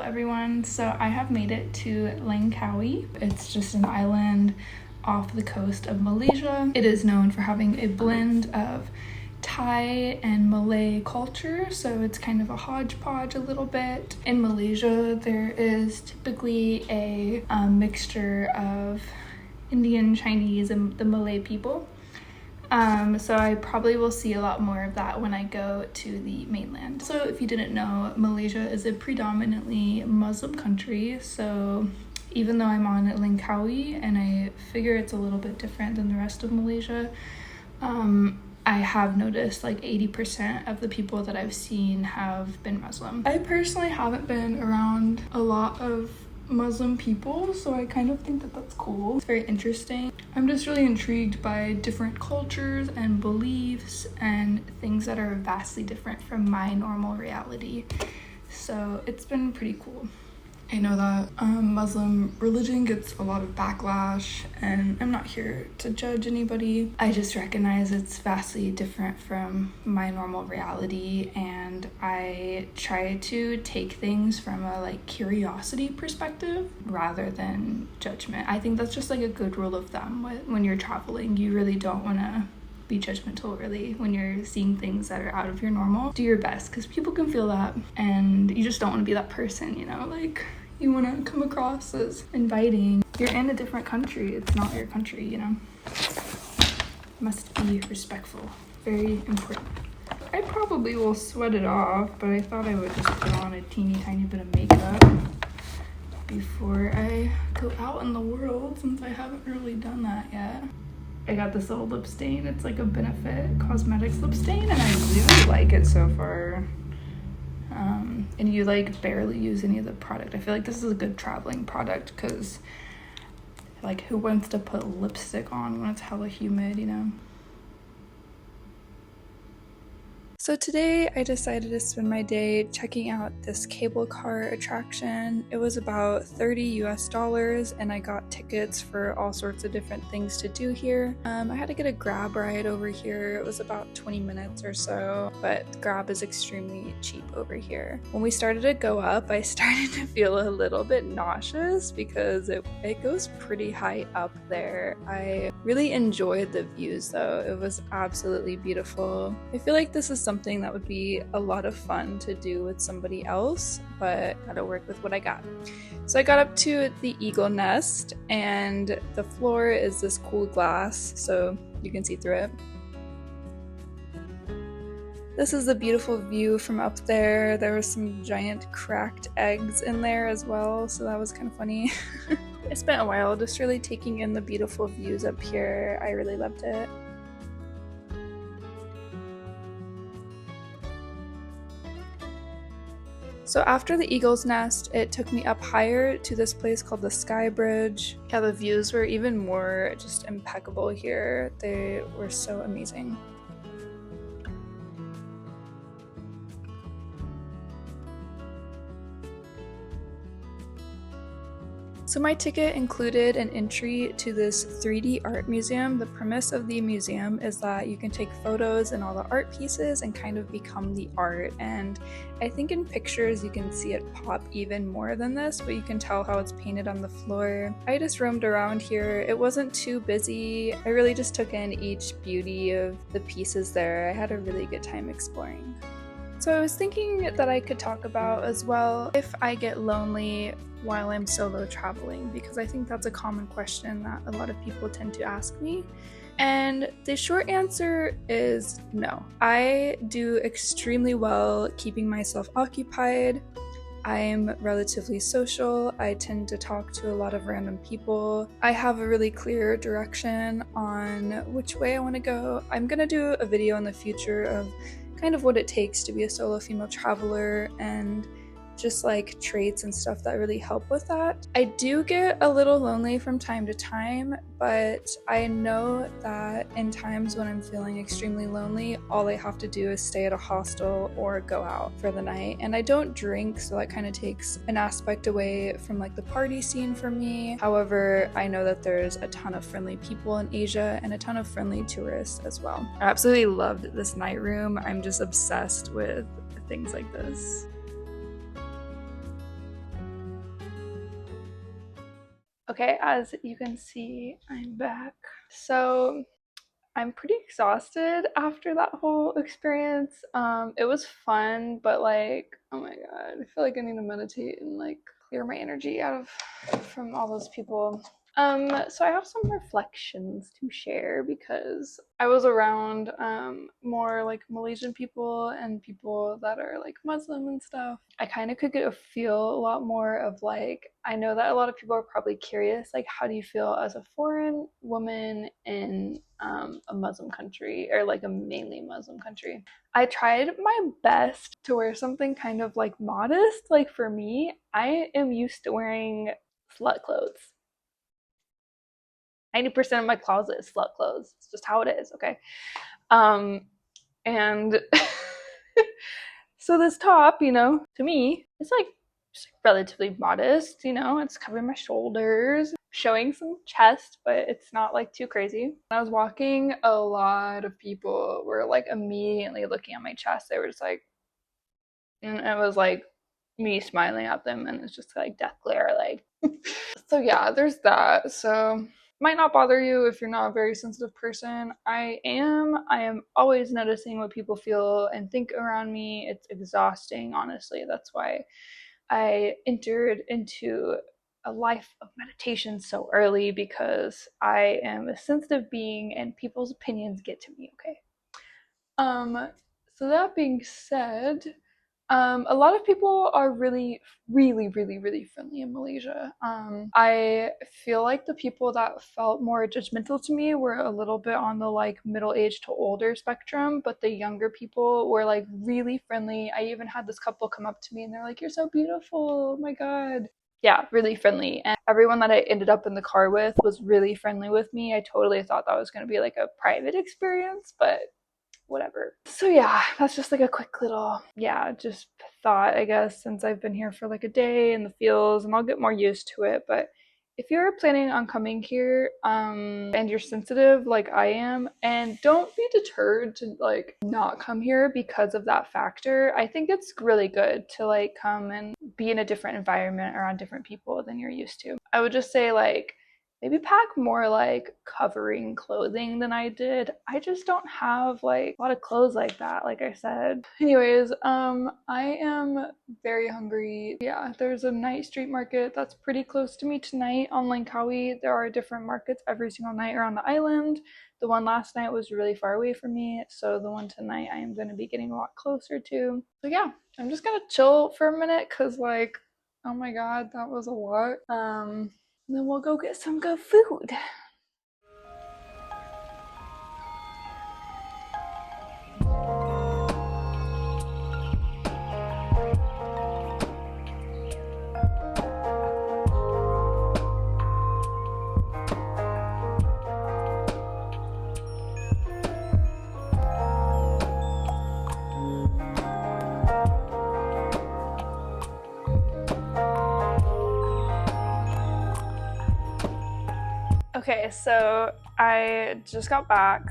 everyone. So I have made it to Langkawi. It's just an island off the coast of Malaysia. It is known for having a blend of Thai and Malay culture, so it's kind of a hodgepodge a little bit. In Malaysia, there is typically a mixture of Indian, Chinese, and the Malay people. So I probably will see a lot more of that when I go to the mainland. So if you didn't know, Malaysia is a predominantly Muslim country, so even though I'm on Langkawi and I figure it's a little bit different than the rest of Malaysia, I have noticed like 80% of the people that I've seen have been Muslim. I personally haven't been around a lot of Muslim people, so I kind of think that that's cool. It's very interesting. I'm just really intrigued by different cultures and beliefs and things that are vastly different from my normal reality. So it's been pretty cool. I know that Muslim religion gets a lot of backlash, and I'm not here to judge anybody. I just recognize it's vastly different from my normal reality, and I try to take things from a curiosity perspective rather than judgment. I think that's just a good rule of thumb when you're traveling. You really don't want to be judgmental really when you're seeing things that are out of your normal. Do your best, because people can feel that, and you just don't want to be that person, you want to come across as inviting. You're in a different country, it's not your country, Must be respectful. Very important. I probably will sweat it off, but I thought I would just put on a teeny tiny bit of makeup before I go out in the world, since I haven't really done that yet. I got this little lip stain. It's like a Benefit Cosmetics lip stain, and I really like it so far. And you barely use any of the product. I feel like this is a good traveling product, because who wants to put lipstick on when it's hella humid, So today I decided to spend my day checking out this cable car attraction. It was about $30 and I got tickets for all sorts of different things to do here. I had to get a Grab ride over here. It was about 20 minutes or so, but Grab is extremely cheap over here. When we started to go up, I started to feel a little bit nauseous because it goes pretty high up there. I really enjoyed the views though. It was absolutely beautiful. I feel like this is something that would be a lot of fun to do with somebody else, but gotta work with what I got. So I got up to the eagle nest, and the floor is this cool glass so you can see through it. This is the beautiful view from up there. There was some giant cracked eggs in there as well, so that was kind of funny. I spent a while just really taking in the beautiful views up here. I really loved it. So after the eagle's nest, it took me up higher to this place called the Sky Bridge. Yeah, the views were even more just impeccable here. They were so amazing. So my ticket included an entry to this 3D art museum. The premise of the museum is that you can take photos and all the art pieces and kind of become the art. And I think in pictures you can see it pop even more than this, but you can tell how it's painted on the floor. I just roamed around here. It wasn't too busy. I really just took in each beauty of the pieces there. I had a really good time exploring. So I was thinking that I could talk about as well if I get lonely while I'm solo traveling, because I think that's a common question that a lot of people tend to ask me. And the short answer is no. I do extremely well keeping myself occupied. I'm relatively social. I tend to talk to a lot of random people. I have a really clear direction on which way I want to go. I'm gonna do a video in the future of kind of what it takes to be a solo female traveler and just traits and stuff that really help with that. I do get a little lonely from time to time, but I know that in times when I'm feeling extremely lonely, all I have to do is stay at a hostel or go out for the night. And I don't drink, so that kind of takes an aspect away from the party scene for me. However, I know that there's a ton of friendly people in Asia and a ton of friendly tourists as well. I absolutely loved this night room. I'm just obsessed with things like this. Okay, as you can see, I'm back. So I'm pretty exhausted after that whole experience. It was fun, but like, oh my god, I feel like I need to meditate and like clear my energy out of from all those people. So I have some reflections to share because I was around more like Malaysian people and people that are like Muslim and stuff. I kind of could get a feel a lot more of like, I know that a lot of people are probably curious, like, how do you feel as a foreign woman in a Muslim country or like a mainly Muslim country? I tried my best to wear something kind of like modest. Like for me, I am used to wearing slut clothes. 90% of my closet is slut clothes. It's just how it is, okay? Um, and so this top, you know, to me, it's like just relatively modest, you know, it's covering my shoulders, showing some chest, but it's not like too crazy. When I was walking, a lot of people were like immediately looking at my chest. They were just like, and it was like me smiling at them, and it's just like death glare, like. So yeah, there's that. So might not bother you if you're not a very sensitive person. I am always noticing what people feel and think around me. It's exhausting, honestly. That's why I entered into a life of meditation so early, because I am a sensitive being and people's opinions get to me, okay? So that being said, a lot of people are really, really, really, really friendly in Malaysia. I feel like the people that felt more judgmental to me were a little bit on the like middle-aged to older spectrum, but the younger people were like really friendly. I even had this couple come up to me and they're like, "You're so beautiful. Oh my God." Yeah, really friendly. And everyone that I ended up in the car with was really friendly with me. I totally thought that was going to be like a private experience, but whatever. So yeah, that's just like a quick little, yeah, just thought, I guess, since I've been here for like a day in the feels, and I'll get more used to it. But if you're planning on coming here, and you're sensitive like I am, and don't be deterred to like not come here because of that factor. I think it's really good to like come and be in a different environment around different people than you're used to. I would just say like, maybe pack more like covering clothing than I did. I just don't have like a lot of clothes like that, like I said. Anyways, I am very hungry. Yeah, there's a night street market that's pretty close to me tonight on Langkawi. There are different markets every single night around the island. The one last night was really far away from me, so the one tonight I am going to be getting a lot closer to. So yeah, I'm just gonna chill for a minute because like, oh my god, that was a lot. And then we'll go get some good food. Okay, so I just got back.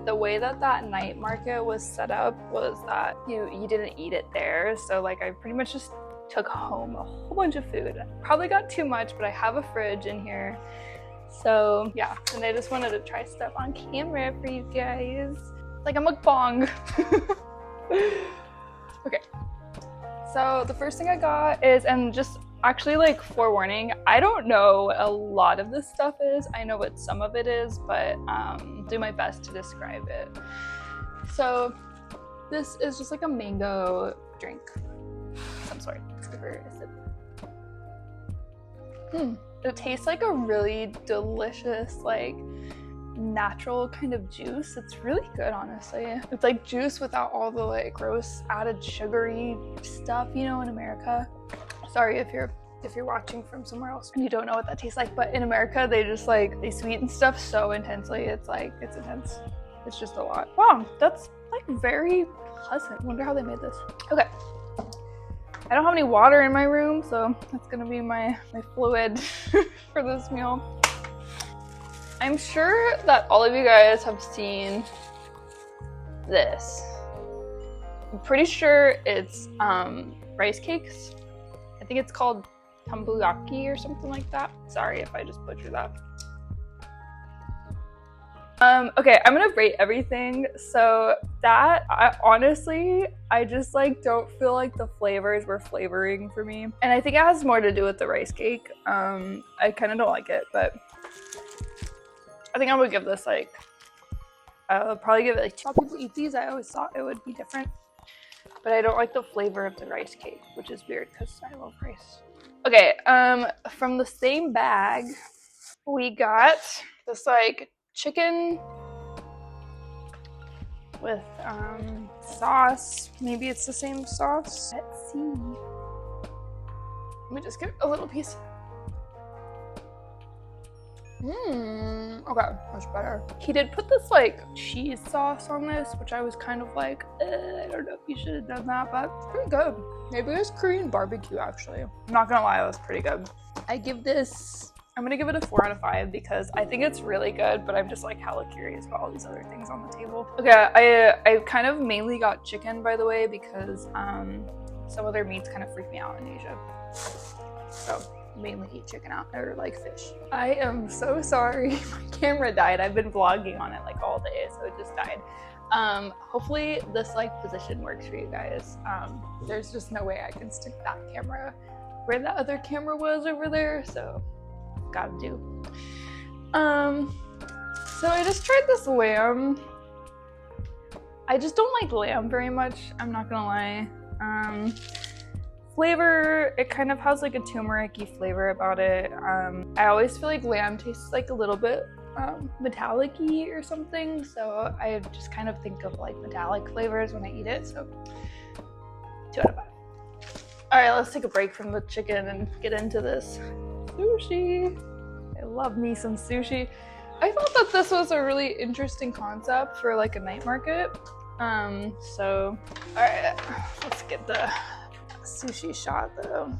The way that night market was set up was that you didn't eat it there, so like I pretty much just took home a whole bunch of food. Probably got too much, but I have a fridge in here. So yeah, and I just wanted to try stuff on camera for you guys. Like a mukbang. Okay, so the first thing I got is, and just actually like forewarning, I don't know a lot of this stuff is. I know what some of it is, but do my best to describe it. So this is just like a mango drink of some sort. Let's give her a sip. It tastes like a really delicious, like natural kind of juice. It's really good, honestly. It's like juice without all the like gross added sugary stuff, you know, in America. Sorry if you're watching from somewhere else and you don't know what that tastes like, but in America they just like, they sweeten stuff so intensely. It's like, it's intense. It's just a lot. Wow, that's like very pleasant. Wonder how they made this. Okay, I don't have any water in my room, so that's gonna be my fluid for this meal. I'm sure that all of you guys have seen this. I'm pretty sure it's rice cakes. I think it's called tambuyaki or something like that. Sorry if I just butchered that. Okay, I'm gonna rate everything. So that, I just like don't feel like the flavors were flavoring for me. And I think it has more to do with the rice cake. I kind of don't like it, but I think I would give this like, I would probably give it like 2. People eat these, I always thought it would be different. But I don't like the flavor of the rice cake, which is weird because I love rice. Okay, from the same bag, we got this like chicken with sauce. Maybe it's the same sauce. Let's see. Let me just get a little piece. Okay, much better. He did put this like cheese sauce on this, which I was kind of like, I don't know if you should have done that, but it's pretty good. Maybe it was Korean barbecue actually. I'm not gonna lie, it was pretty good. I'm gonna give it a 4 out of 5 because I think it's really good, but I'm just like hella curious about all these other things on the table. Okay, I kind of mainly got chicken, by the way, because some other meats kind of freak me out in Asia. So mainly eat chicken out, or like fish. I am so sorry, my camera died. I've been vlogging on it like all day, so it just died. Hopefully this like position works for you guys. There's just no way I can stick that camera where that other camera was over there, so gotta do. So I just tried this lamb. I just don't like lamb very much, I'm not gonna lie. Flavor, it kind of has like a turmeric-y flavor about it. I always feel like lamb tastes like a little bit metallic-y or something, so I just kind of think of like metallic flavors when I eat it, so 2 out of 5. All right, let's take a break from the chicken and get into this sushi. I love me some sushi. I thought that this was a really interesting concept for like a night market. So, all right, let's get the sushi shot though.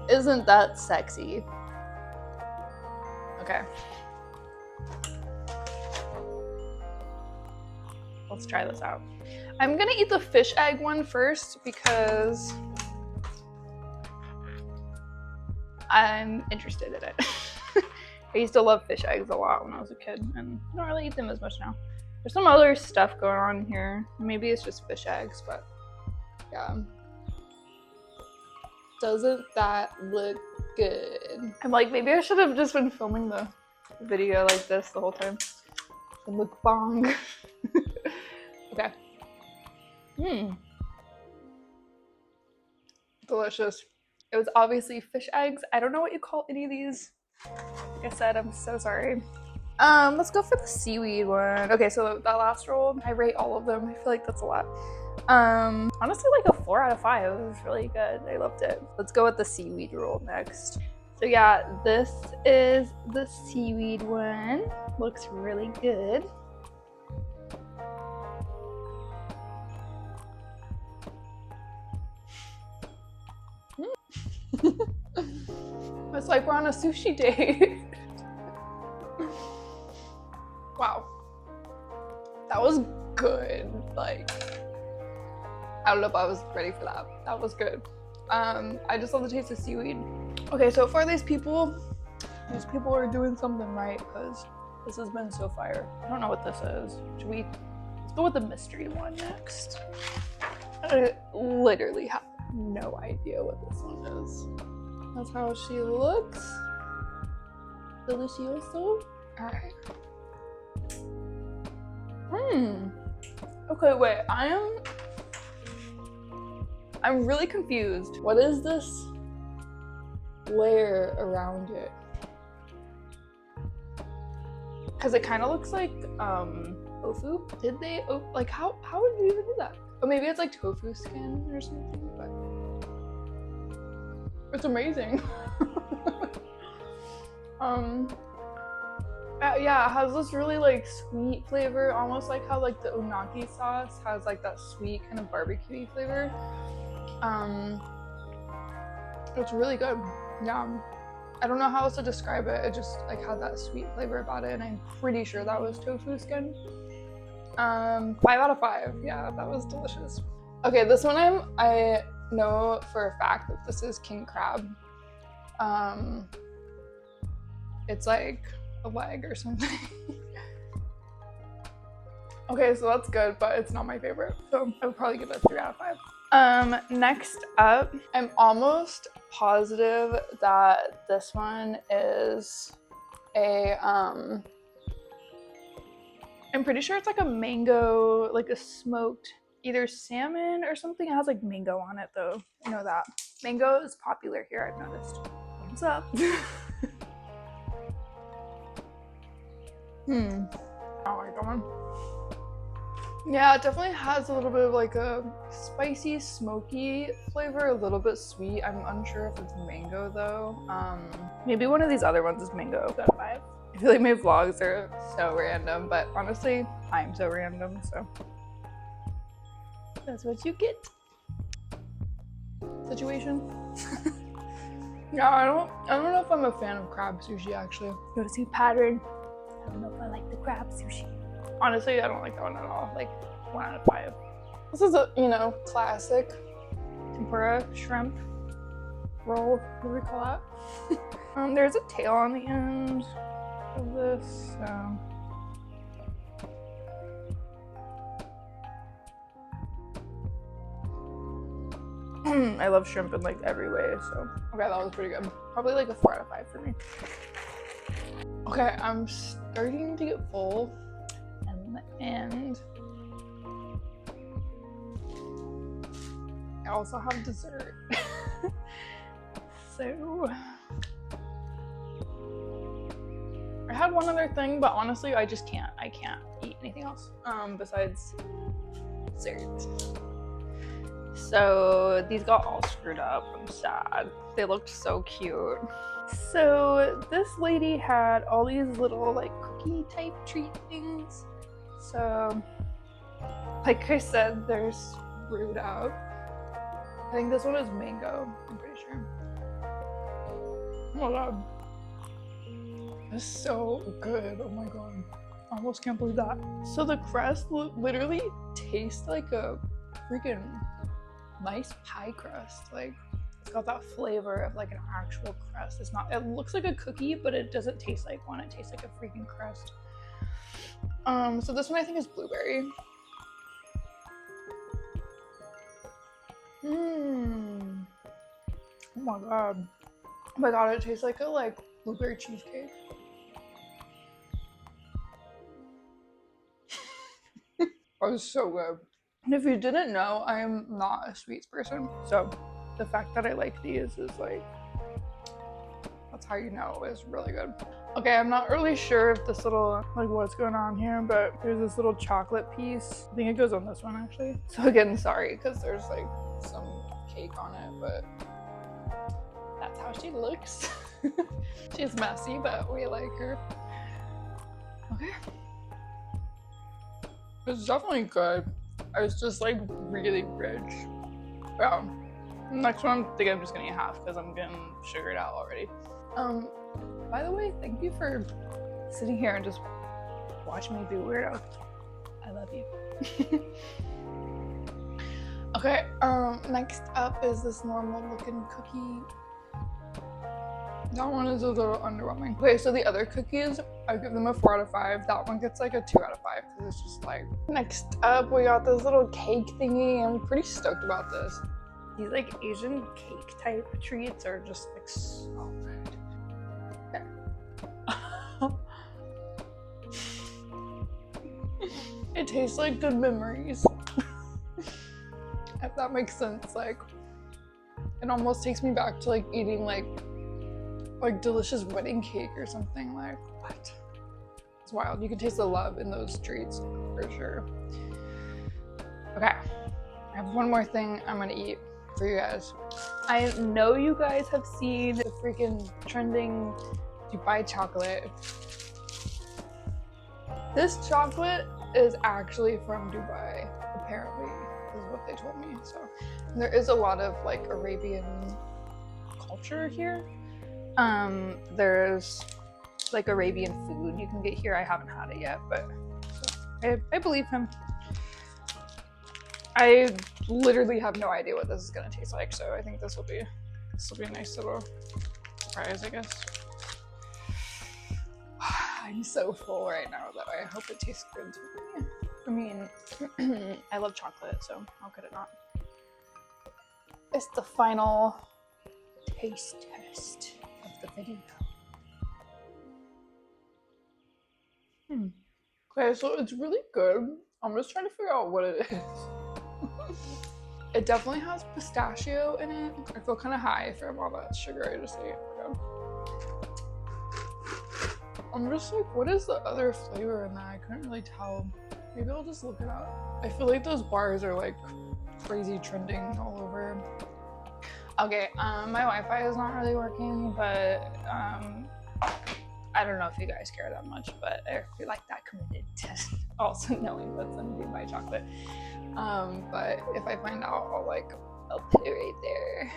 Isn't that sexy? Okay. Let's try this out. I'm gonna eat the fish egg one first because I'm interested in it. I used to love fish eggs a lot when I was a kid, and I don't really eat them as much now. There's some other stuff going on here. Maybe it's just fish eggs, but yeah. Doesn't that look good? I'm like, maybe I should have just been filming the video like this the whole time. The mukbang. Okay. Delicious. It was obviously fish eggs. I don't know what you call any of these. Like I said, I'm so sorry. Let's go for the seaweed one. Okay, so that last roll, I rate all of them. I feel like that's a lot. Honestly, like a 4 out of 5. It was really good. I loved it. Let's go with the seaweed roll next. So yeah, this is the seaweed one. Looks really good. It's like we're on a sushi date. Wow. That was good. Like, I don't know if I was ready for that. That was good. I just love the taste of seaweed. Okay, so for these people are doing something right because this has been so fire. I don't know what this is. Let's go with the mystery one next. I literally have no idea what this one is. That's how she looks. Delicioso. Alright. Okay, wait. I'm really confused. What is this layer around it? Because it kind of looks like tofu. Did they like how would you even do that? Or maybe it's like tofu skin or something, but it's amazing. Yeah, it has this really like sweet flavor, almost like how like the unagi sauce has like that sweet kind of barbecue flavor. It's really good. Yeah, I don't know how else to describe it. It just like had that sweet flavor about it, and I'm pretty sure that was tofu skin. 5 out of 5. Yeah, that was delicious. Okay, this one I know for a fact that this is king crab. It's like a leg or something. Okay, so that's good, but it's not my favorite. So I would probably give it a 3 out of 5. Next up, I'm almost positive that this one is a, I'm pretty sure it's like a mango, like a smoked either salmon or something. It has like mango on it though. I know that. Mango is popular here, I've noticed. What's up? I don't like that one. Yeah, it definitely has a little bit of like a spicy, smoky flavor, a little bit sweet. I'm unsure if it's mango though. Maybe one of these other ones is mango. 5 out of 5. I feel like my vlogs are so random, but honestly, I'm so random, so that's what you get. Situation. Yeah, I don't know if I'm a fan of crab sushi actually. Noticing pattern. I don't know if I like the crab sushi. Honestly, I don't like that one at all. Like 1 out of 5. This is a, you know, classic tempura shrimp roll. What do we call that? There's a tail on the end of this. So. I love shrimp in like every way. So okay, that was pretty good. Probably like a 4 out of 5 for me. Okay, I'm starting to get full. And I also have dessert. So I had one other thing, but honestly I just can't. I can't eat anything else besides dessert. So these got all screwed up. I'm sad. They looked so cute. So this lady had all these little like cookie type treat things. So, like I said, they're screwed up. I think this one is mango, I'm pretty sure. Oh my god. That's so good, oh my god. I almost can't believe that. So the crust literally tastes like a freaking nice pie crust. Like, it's got that flavor of like an actual crust. It's not, it looks like a cookie, but it doesn't taste like one. It tastes like a freaking crust. So this one I think is blueberry. Oh my god. Oh my god, it tastes like a blueberry cheesecake. It was so good. And if you didn't know, I am not a sweets person. So the fact that I like these is like, that's how you know it's really good. Okay, I'm not really sure if this little, like what's going on here, but there's this little chocolate piece. I think it goes on this one actually. So again, sorry, because there's like some cake on it, but that's how she looks. She's messy, but we like her. Okay. It's definitely good. It's just like really rich. Yeah. Next one, I think I'm just gonna eat half because I'm getting sugared out already. By the way, thank you for sitting here and just watching me be weirdo. I love you. Okay, next up is this normal looking cookie. That one is a little underwhelming. Okay, so the other cookies, I give them a 4 out of 5. That one gets like a 2 out of 5 because it's just like. Next up, we got this little cake thingy. I'm pretty stoked about this. These like Asian cake type treats are just like so good. It tastes like good memories. If that makes sense. Like, it almost takes me back to like eating like delicious wedding cake or something. Like, what? It's wild. You can taste the love in those treats for sure. Okay, I have one more thing I'm gonna eat for you guys. I know you guys have seen the freaking trending Dubai chocolate. This chocolate is actually from Dubai, apparently, is what they told me. So there is a lot of like Arabian culture here. There's like Arabian food you can get here. I haven't had it yet, but so I believe him. I literally have no idea what this is gonna taste like, so I think this will be a nice little surprise, I guess. I'm so full right now though. I hope it tastes good to me. I mean, I love chocolate, so how could it not? It's the final taste test of the video. Okay, so it's really good. I'm just trying to figure out what it is. It definitely has pistachio in it. I feel kind of high from all that sugar I just ate. I'm just like, what is the other flavor in that? I couldn't really tell. Maybe I'll just look it up. I feel like those bars are like crazy trending all over. Okay, my Wi-Fi is not really working, but I don't know if you guys care that much, but I feel like that committed to also knowing what's under my chocolate. But if I find out, I'll put it right there.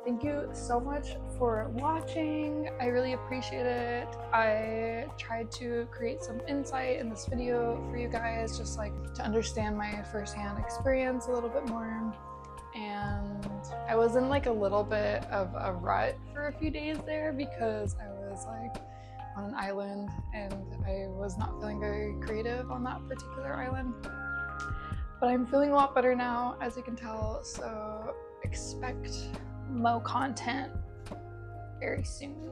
Thank you so much for watching. I really appreciate it. I tried to create some insight in this video for you guys, just like to understand my firsthand experience a little bit more. And I was in like a little bit of a rut for a few days there because I was like on an island and I was not feeling very creative on that particular island. But I'm feeling a lot better now, as you can tell, so expect more content very soon.